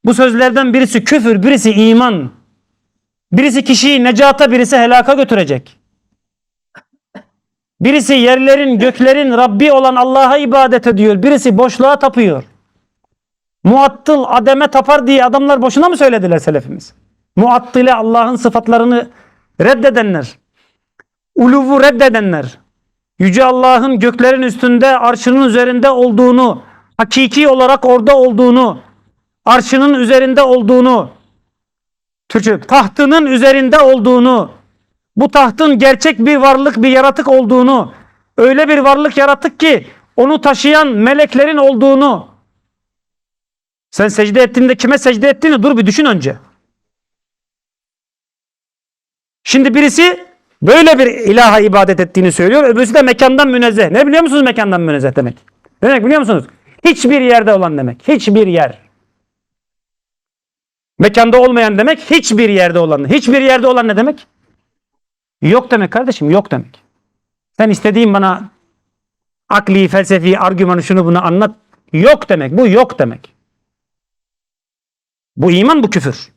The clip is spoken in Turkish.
Bu sözlerden birisi küfür, birisi iman. Birisi kişiyi necata, birisi helaka götürecek. Birisi yerlerin, göklerin Rabbi olan Allah'a ibadet ediyor. Birisi boşluğa tapıyor. Muattıl, ademe tapar diye adamlar boşuna mı söylediler selefimiz? Muattile, Allah'ın sıfatlarını reddedenler, uluvu reddedenler, Yüce Allah'ın göklerin üstünde, arşının üzerinde olduğunu, hakiki olarak orada olduğunu, arşının üzerinde olduğunu, Türkçe, tahtının üzerinde olduğunu, bu tahtın gerçek bir varlık, bir yaratık olduğunu, öyle bir varlık yaratık ki onu taşıyan meleklerin olduğunu. Sen secde ettiğinde kime secde ettiğini dur bir düşün önce. Şimdi birisi böyle bir ilaha ibadet ettiğini söylüyor, öbürüsü de mekandan münezzeh. Ne biliyor musunuz mekandan münezzeh demek? Demek biliyor musunuz? Hiçbir yerde olan demek. Hiçbir yer. Mekanda olmayan demek, hiçbir yerde olan. Hiçbir yerde olan ne demek? Yok demek kardeşim, yok demek. Sen istediğin bana akli, felsefi, argümanı şunu bunu anlat. Yok demek, bu yok demek. Bu iman, bu küfür.